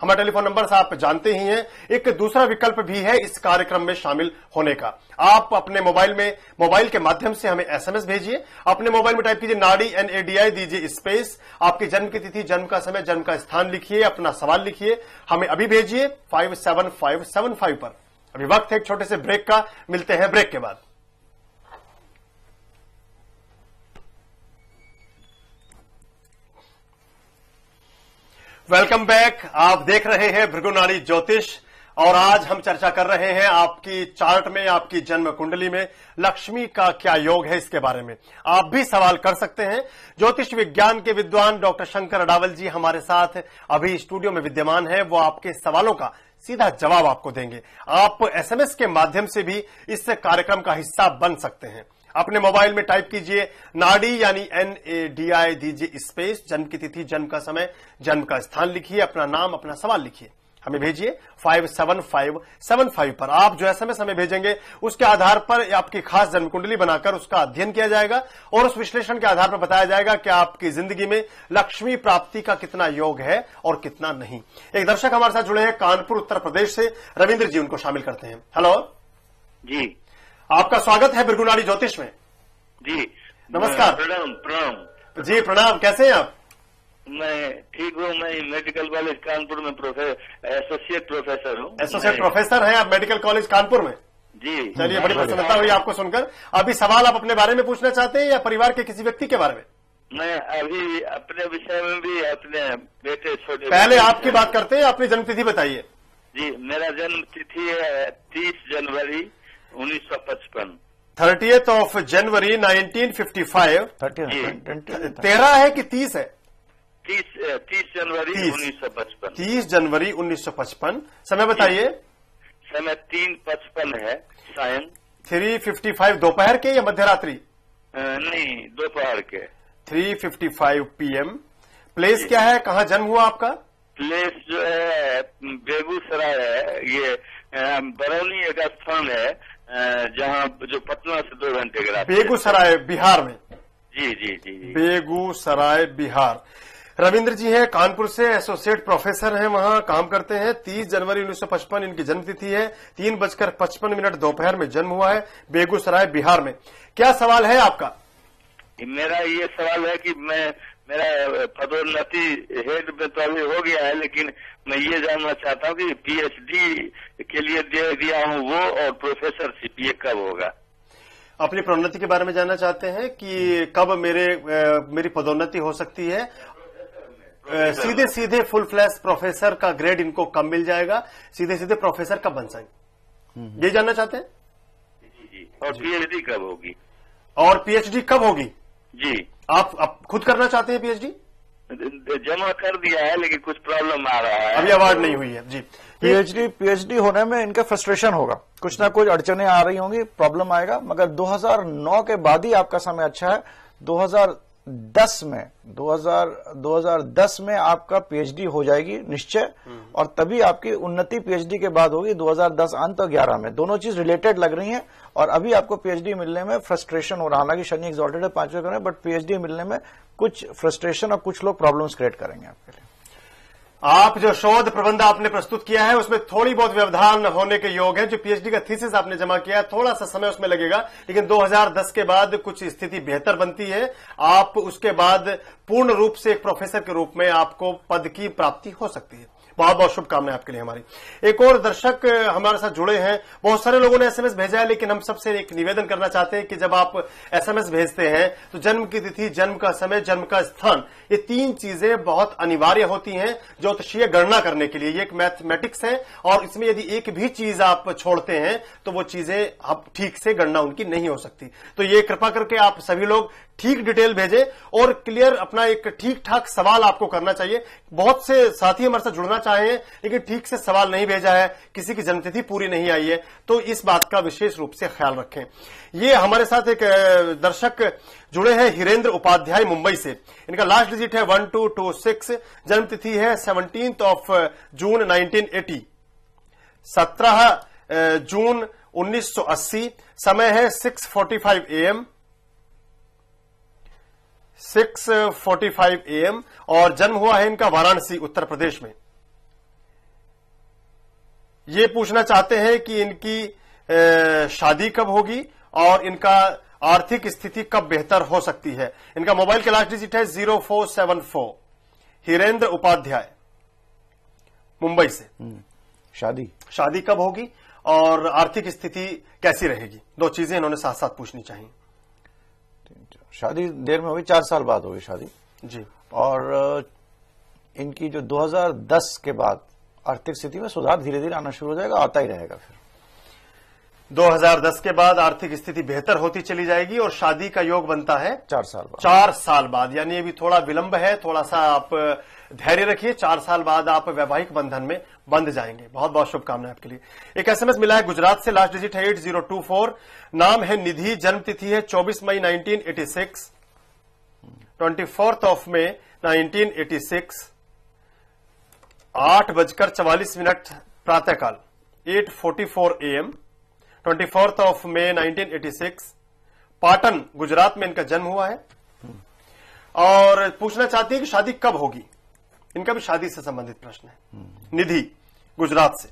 हमारा telephone number से आप जानते ही हैं। एक दूसरा विकल्प भी है इस कार्यक्रम में शामिल होने का। आप अपने मोबाइल के माध्यम से हमें एसएमएस भेजिए। अपने मोबाइल में टाइप कीजिए नाडी NADI, दीजिए स्पेस, आपकी जन्म की तिथि, जन्म का समय, जन्म का स्थान लिखिए, अपना सवाल लिखिए, हमें अभी भेजिए 57575 पर। अभी वक्त है एक छोटे से ब्रेक का, मिलते हैं ब्रेक के बाद। Welcome back. आप देख रहे हैं भृगुनाड़ी ज्योतिष और आज हम चर्चा कर रहे हैं आपकी चार्ट में, आपकी जन्म कुंडली में लक्ष्मी का क्या योग है इसके बारे में। आप भी सवाल कर सकते हैं। ज्योतिष विज्ञान के विद्वान डॉक्टर शंकर अडावल जी हमारे साथ अभी स्टूडियो में विद्यमान है। वो आपके सवालों का सीधा जवाब आपको देंगे। आप एसएमएस के माध्यम से भी इस कार्यक्रम का हिस्सा बन सकते हैं। अपने मोबाइल में टाइप कीजिए नाडी यानी NADI, दीजिए स्पेस, जन्म की तिथि, जन्म का समय, जन्म का स्थान लिखिए, अपना नाम, अपना सवाल लिखिए, हमें भेजिए 57575 पर। आप जो एसएमएस हमें भेजेंगे उसके आधार पर आपकी खास जन्म कुंडली बनाकर उसका अध्ययन किया जाएगा और उस विश्लेषण के आधार पर बताया जाएगा कि आपकी जिंदगी में लक्ष्मी प्राप्ति का कितना योग है और कितना नहीं। एक दर्शक हमारे साथ जुड़े हैं कानपुर उत्तर प्रदेश से, रविंद्र जी, उनको शामिल करते हैं। हेलो जी, आपका स्वागत है भृगुनाड़ी ज्योतिष में। जी नमस्कार। प्रणाम। जी प्रणाम, कैसे हैं आप? मैं ठीक हूँ। मैं मेडिकल कॉलेज कानपुर में एसोसिएट प्रोफेसर हूँ। एसोसिएट प्रोफेसर हैं आप मेडिकल कॉलेज कानपुर में? जी। चलिए, बड़ी प्रसन्नता हुई आपको सुनकर। अभी सवाल आप अपने बारे में पूछना चाहते हैं या परिवार के किसी व्यक्ति के बारे में? मैं अभी अपने विषय में भी, अपने बेटे छोटे, पहले आपकी बात करते हैं। अपनी जन्मतिथि बताइए। जी, मेरा जन्म तिथि है 30 जनवरी 1955। 30th of January 1955। 13 है कि 30 है? 30 जनवरी 1955। 30 जनवरी 1955। समय बताइए। समय 3:55 है सायं। 3:55 दोपहर के या मध्यरात्रि? नहीं, दोपहर के। 3:55 PM। प्लेस क्या है, कहाँ जन्म हुआ आपका? प्लेस जो है बेगूसराय है। ये बरौनी एक स्थान है जहाँ, जो पटना से 2 घंटे के रास्ते। बेगूसराय बिहार में? जी जी जी जी। बेगूसराय बिहार। रविंद्र जी हैं कानपुर से, एसोसिएट प्रोफेसर हैं, वहां काम करते हैं। 30 जनवरी 1955 इनकी जन्मतिथि है। 3:55 दोपहर में जन्म हुआ है, बेगूसराय बिहार में। क्या सवाल है आपका? मेरा ये सवाल है कि मेरा पदोन्नति हेड में तो अभी हो गया है, लेकिन मैं ये जानना चाहता हूँ कि PhD के लिए दे दिया हूँ वो, और प्रोफेसरशिप ये कब होगा? अपनी प्रोन्नति के बारे में जानना चाहते हैं कि कब मेरी पदोन्नति हो सकती है। सीधे फुल फ्लैश प्रोफेसर का ग्रेड इनको कब मिल जाएगा, सीधे प्रोफेसर कब बन जाएंगे, ये जानना चाहते हैं? जी। और PhD कब होगी? और PhD कब होगी? जी। आप खुद करना चाहते हैं PhD? जमा कर दिया है, लेकिन कुछ प्रॉब्लम आ रहा है, अभी अवार्ड नहीं हुई है। जी। PhD होने में इनका फ्रस्ट्रेशन होगा, कुछ ना कुछ अड़चने आ रही होंगी, प्रॉब्लम आएगा, मगर 2009 के बाद ही आपका समय अच्छा है। 2010 में आपका PhD हो जाएगी निश्चय, और तभी आपकी उन्नति PhD के बाद होगी 2010 अंत और 11 में। दोनों चीज रिलेटेड लग रही हैं, और अभी आपको PhD मिलने में फ्रस्ट्रेशन हो रहा है। हालांकि शनि एक्सॉल्टेड है 5वें घर में, बट PhD मिलने में कुछ फ्रस्ट्रेशन और कुछ लोग प्रॉब्लम्स क्रिएट करेंगे आपके लिए। आप जो शोध प्रबंध आपने प्रस्तुत किया है उसमें थोड़ी बहुत व्यवधान होने के योग है। जो PhD का थीसिस आपने जमा किया है, थोड़ा सा समय उसमें लगेगा, लेकिन 2010 के बाद कुछ स्थिति बेहतर बनती है। आप उसके बाद पूर्ण रूप से एक प्रोफेसर के रूप में आपको पद की प्राप्ति हो सकती है। बहुत बहुत शुभकामनाएं आपके लिए हमारी। एक और दर्शक हमारे साथ जुड़े हैं। बहुत सारे लोगों ने एसएमएस भेजा है, लेकिन हम सबसे एक निवेदन करना चाहते हैं कि जब आप एसएमएस भेजते हैं तो जन्म की तिथि, जन्म का समय, जन्म का स्थान, ये 3 चीजें बहुत अनिवार्य होती हैं ज्योतिषीय गणना करने के लिए। ये एक मैथमेटिक्स है, और इसमें यदि एक भी चीज आप छोड़ते हैं तो वो चीजें आप ठीक से गणना उनकी नहीं हो सकती। तो ये कृपा करके आप सभी लोग ठीक डिटेल भेजें और क्लियर अपना एक ठीक ठाक सवाल आपको करना चाहिए। बहुत से साथी हमारे साथ जुड़ना चाहे लेकिन ठीक से सवाल नहीं भेजा है, किसी की जन्मतिथि पूरी नहीं आई है, तो इस बात का विशेष रूप से ख्याल रखें। ये हमारे साथ एक दर्शक जुड़े हैं हिरेंद्र उपाध्याय मुंबई से। इनका लास्ट डिजिट है 1226, जन्मतिथि है 17 जून 1980, 17 जून 1980, समय है 6:45 AM, 6:45 AM, और जन्म हुआ है इनका वाराणसी उत्तर प्रदेश में। ये पूछना चाहते हैं कि इनकी शादी कब होगी और इनका आर्थिक स्थिति कब बेहतर हो सकती है। इनका मोबाइल का लास्ट डिजिट है 0474। हिरेंद्र उपाध्याय, मुंबई से। शादी कब होगी और आर्थिक स्थिति कैसी रहेगी, दो चीजें इन्होंने साथ साथ पूछनी चाहिए। शादी देर में होगी, 4 साल बाद होगी शादी जी। और इनकी जो 2010 के बाद आर्थिक स्थिति में सुधार धीरे धीरे आना शुरू हो जाएगा, आता ही रहेगा। फिर 2010 के बाद आर्थिक स्थिति बेहतर होती चली जाएगी और शादी का योग बनता है 4 साल बाद। 4 साल बाद, यानी ये भी थोड़ा विलंब है, थोड़ा सा आप धैर्य रखिए। 4 साल बाद आप वैवाहिक बंधन में बंध जाएंगे। बहुत बहुत शुभकामनाएं आपके लिए। एक एसएमएस मिला है गुजरात से, लास्ट डिजिट है 8024। नाम है निधि, जन्म तिथि है 24 मई 1986, 24 मई 1986, 8:44 प्रातःकाल, 8:44 AM, 24 मई 1986, पाटन गुजरात में इनका जन्म हुआ है। और पूछना चाहती है कि शादी कब होगी। इनका भी शादी से संबंधित प्रश्न है। निधि गुजरात से।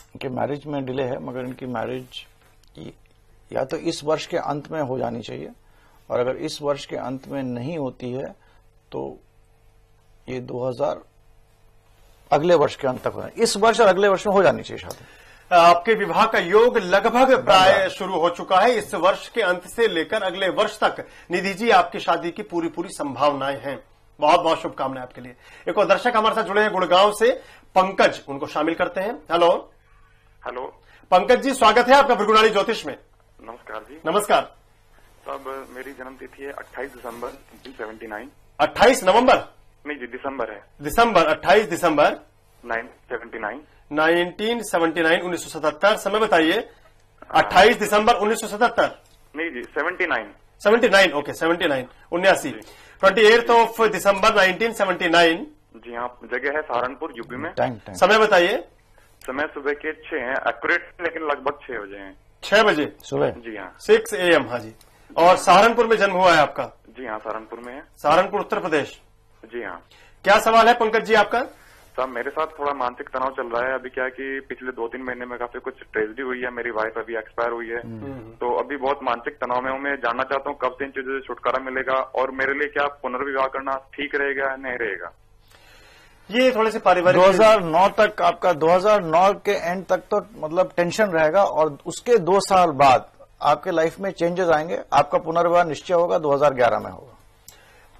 इनके मैरिज में डिले है, मगर इनकी मैरिज या तो इस वर्ष के अंत में हो जानी चाहिए, और अगर इस वर्ष के अंत में नहीं होती है तो ये 2000 अगले वर्ष के अंत तक हो, इस वर्ष और अगले वर्ष में हो जानी चाहिए शादी। आपके विवाह का योग लगभग प्राय शुरू हो चुका है। इस वर्ष के अंत से लेकर अगले वर्ष तक निधि जी आपकी शादी की पूरी संभावनाएं हैं। बहुत बहुत शुभकामनाएं आपके लिए। एक और दर्शक हमारे साथ जुड़े हैं गुड़गांव से, पंकज, उनको शामिल करते हैं। हेलो हेलो पंकज जी, स्वागत है आपका भृगुनाड़ी ज्योतिष में। नमस्कार जी। नमस्कार। तब मेरी जन्म तिथि है 28 दिसंबर 1979। 28 नवंबर? नहीं जी, दिसंबर है। दिसंबर, 28 दिसंबर 1979। 1977। समय बताइए। 28 दिसंबर 1977? नहीं जी, 79। 79, ओके, 79, 79। 28 दिसंबर 1979। जी हाँ, जगह है सहारनपुर, यूपी में। समय बताइए। समय सुबह के 6 हैं, एक्यूरेट लेकिन लगभग 6 बजे हैं। 6 बजे सुबह? जी हाँ, 6 AM। हाँ जी। और सहारनपुर में जन्म हुआ है आपका? जी हाँ, सहारनपुर में है। सहारनपुर, उत्तर प्रदेश। जी हाँ। क्या सवाल है पंकज जी आपका? साहब, मेरे साथ थोड़ा मानसिक तनाव चल रहा है। अभी क्या है कि पिछले 2-3 महीने में काफी कुछ ट्रेजेडी हुई है। मेरी वाइफ अभी एक्सपायर हुई है, तो अभी बहुत मानसिक तनाव में हूँ। मैं जानना चाहता हूँ कब से इन चीजों से छुटकारा मिलेगा, और मेरे लिए क्या पुनर्विवाह करना ठीक रहेगा या नहीं रहेगा। ये थोड़े से पारिवारिक 2009 तक आपका, 2009 के एंड तक तो मतलब टेंशन रहेगा, और उसके 2 साल बाद आपके लाइफ में चेंजेस आएंगे। आपका पुनर्विवाह निश्चय होगा, 2011 में होगा।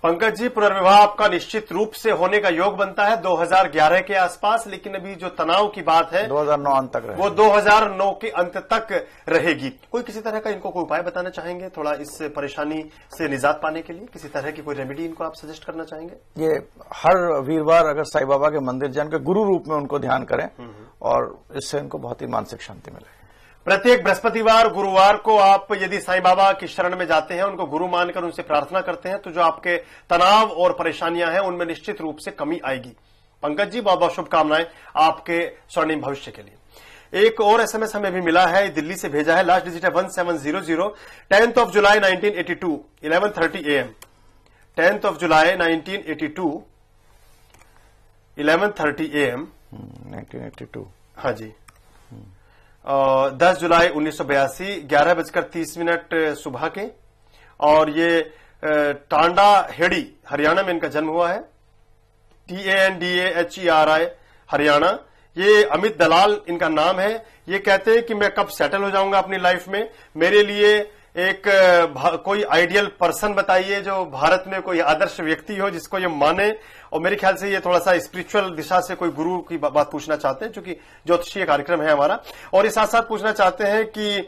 पंकज जी, पुनर्विवाह आपका निश्चित रूप से होने का योग बनता है 2011 के आसपास, लेकिन अभी जो तनाव की बात है 2009 अंत तक रहेगी। वो 2009 के अंत तक रहेगी। कोई किसी तरह का इनको कोई उपाय बताना चाहेंगे थोड़ा इस परेशानी से निजात पाने के लिए? किसी तरह की कोई रेमेडी इनको आप सजेस्ट करना चाहेंगे? ये हर वीरवार अगर साईं बाबा के मंदिर जान के गुरु रूप में उनको ध्यान करें, और इससे इनको बहुत ही मानसिक शांति मिलेगी। प्रत्येक बृहस्पतिवार, गुरुवार को आप यदि साईं बाबा की शरण में जाते हैं, उनको गुरु मानकर उनसे प्रार्थना करते हैं, तो जो आपके तनाव और परेशानियां हैं उनमें निश्चित रूप से कमी आएगी। पंकज जी, बहुत बहुत शुभकामनाएं आपके स्वर्णिम भविष्य के लिए। एक और एसएमएस हमें भी मिला है, दिल्ली से भेजा है, लास्ट डिजिट है 1700। 10 जुलाई 1982, 11:30 AM। 10 July 1982, 11:30 AM। 1982। हाँ जी। 10 जुलाई 1982, 11:30 सुबह के। और ये टांडा हेड़ी, हरियाणा में इनका जन्म हुआ है। TANDAHERI, हरियाणा। ये अमित दलाल इनका नाम है। ये कहते हैं कि मैं कब सेटल हो जाऊंगा अपनी लाइफ में, मेरे लिए एक कोई आइडियल पर्सन बताइए, जो भारत में कोई आदर्श व्यक्ति हो जिसको ये माने। और मेरे ख्याल से ये थोड़ा सा स्पिरिचुअल दिशा से कोई गुरु की बात पूछना चाहते हैं, क्योंकि ज्योतिषीय कार्यक्रम है हमारा। और इस साथ साथ पूछना चाहते हैं कि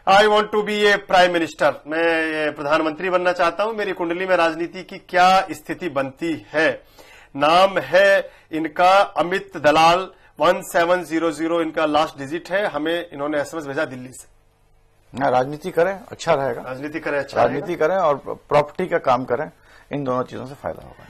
I want to be a prime minister, मैं प्रधानमंत्री बनना चाहता हूं, मेरी कुंडली में राजनीति की क्या स्थिति बनती है। नाम है इनका अमित दलाल, 1700 इनका लास्ट डिजिट है। हमें इन्होंने एसएमएस भेजा दिल्ली से। राजनीति करें, अच्छा रहेगा। राजनीति करें, अच्छा राजनीति करें, और प्रॉपर्टी का काम करें, इन दोनों चीजों से फायदा होगा।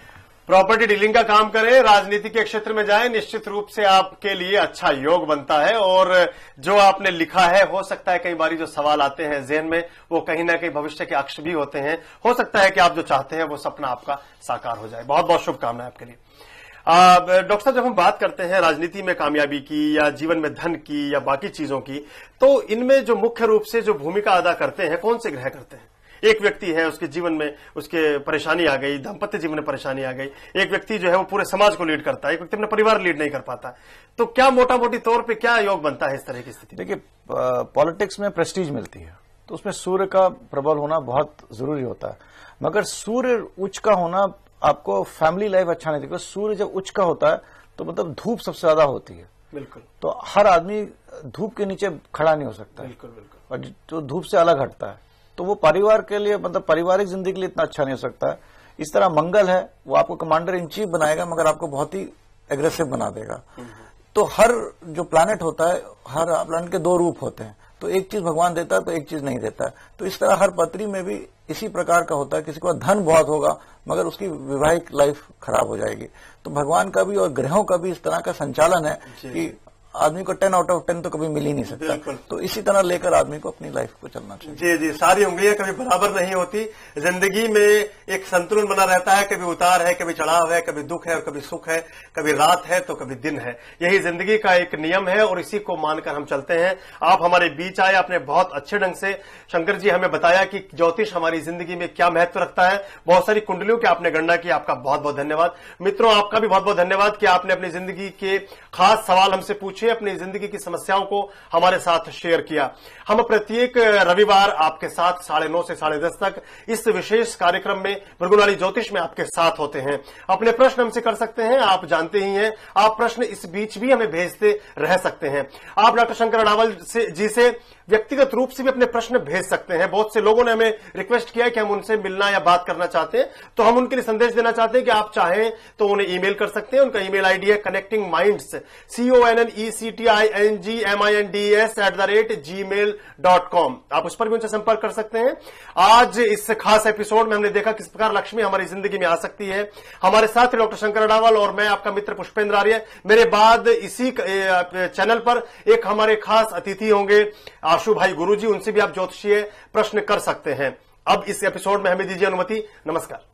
प्रॉपर्टी डीलिंग का काम करें, राजनीति के क्षेत्र में जाएं, निश्चित रूप से आपके लिए अच्छा योग बनता है। और जो आपने लिखा है, हो सकता है कई बार जो सवाल आते हैं ज़हन में, वो कहीं ना कहीं भविष्य के अक्ष भी होते हैं। हो सकता है कि आप जो चाहते हैं वो सपना आपका साकार हो जाए। बहुत बहुत शुभकामनाएं आपके लिए। डॉक्टर साहब, जब हम बात करते हैं राजनीति में कामयाबी की या जीवन में धन की या बाकी चीजों की, तो इनमें जो मुख्य रूप से जो भूमिका अदा करते हैं कौन से ग्रह करते हैं? एक व्यक्ति है, उसके जीवन में उसके परेशानी आ गई, दाम्पत्य जीवन में परेशानी आ गई। एक व्यक्ति जो है वो पूरे समाज को लीड करता है, एक व्यक्ति अपना परिवार लीड नहीं कर पाता। तो क्या मोटा मोटी तौर पे क्या योग बनता है इस तरह की स्थिति? देखिए, पॉलिटिक्स में प्रेस्टीज मिलती है तो उसमें सूर्य का प्रबल होना बहुत जरूरी होता है, मगर सूर्य उच्च का होना आपको फैमिली लाइफ अच्छा नहीं देगा। सूर्य जब उच्च का होता है तो मतलब धूप सबसे ज्यादा होती है। बिल्कुल। तो हर आदमी धूप के नीचे खड़ा नहीं हो सकता। बिल्कुल बिल्कुल। और जो धूप से अलग हटता है तो वो परिवार के लिए, मतलब पारिवारिक जिंदगी के लिए इतना अच्छा नहीं हो सकता है। इस तरह मंगल है, वो आपको कमांडर इन चीफ बनाएगा मगर आपको बहुत ही एग्रेसिव बना देगा। तो हर जो प्लैनेट होता है, हर प्लैनेट के दो रूप होते हैं, तो एक चीज भगवान देता है तो एक चीज नहीं देता है। तो इस तरह हर पत्री में भी इसी प्रकार का होता है। किसी को धन बहुत होगा मगर उसकी वैवाहिक लाइफ खराब हो जाएगी। तो भगवान का भी और ग्रहों का भी इस तरह का संचालन है कि आदमी को 10 आउट ऑफ 10 तो कभी मिल ही नहीं सकता। तो इसी तरह लेकर आदमी को अपनी लाइफ को चलना चाहिए। जी जी, सारी उंगलियां कभी बराबर नहीं होती। जिंदगी में एक संतुलन बना रहता है, कभी उतार है, कभी चढ़ाव है, कभी दुख है और कभी सुख है, कभी रात है तो कभी दिन है। यही जिंदगी का एक नियम है और इसी को मानकर हम चलते हैं। आप हमारे बीच आए, आपने बहुत अच्छे ढंग से शंकर जी हमें बताया कि ज्योतिष हमारी जिंदगी में क्या महत्व रखता है। बहुत सारी कुंडलियों की आपने गणना की, आपका बहुत बहुत धन्यवाद। मित्रों, आपका भी बहुत बहुत धन्यवाद कि आपने अपनी जिंदगी के खास सवाल हमसे पूछे, अपनी जिंदगी की समस्याओं को हमारे साथ शेयर किया। हम प्रत्येक रविवार आपके साथ 9:30 से 10:30 तक इस विशेष कार्यक्रम में भृगुनाड़ी ज्योतिष में आपके साथ होते हैं। अपने प्रश्न हमसे कर सकते हैं, आप जानते ही हैं। आप प्रश्न इस बीच भी हमें भेजते रह सकते हैं। आप डॉक्टर शंकर अडावल जी से व्यक्तिगत रूप से भी अपने प्रश्न भेज सकते हैं। बहुत से लोगों ने हमें रिक्वेस्ट किया कि हम उनसे मिलना या बात करना चाहते हैं, तो हम उनके लिए संदेश देना चाहते हैं कि आप चाहें तो उन्हें ईमेल कर सकते हैं। उनका ईमेल आईडी है connectingminds ConnectingMinds@gmail.com। आप उस पर भी उनसे संपर्क कर सकते हैं। आज इस खास एपिसोड में हमने देखा किस प्रकार लक्ष्मी हमारी जिंदगी में आ सकती है। हमारे साथ डॉक्टर शंकर अडावल और मैं आपका मित्र पुष्पेंद्र आर्य। मेरे बाद इसी चैनल पर एक हमारे खास अतिथि होंगे आशु भाई गुरुजी, उनसे भी आप ज्योतिषीय प्रश्न कर सकते हैं। अब इस एपिसोड में हमें दीजिए अनुमति। नमस्कार।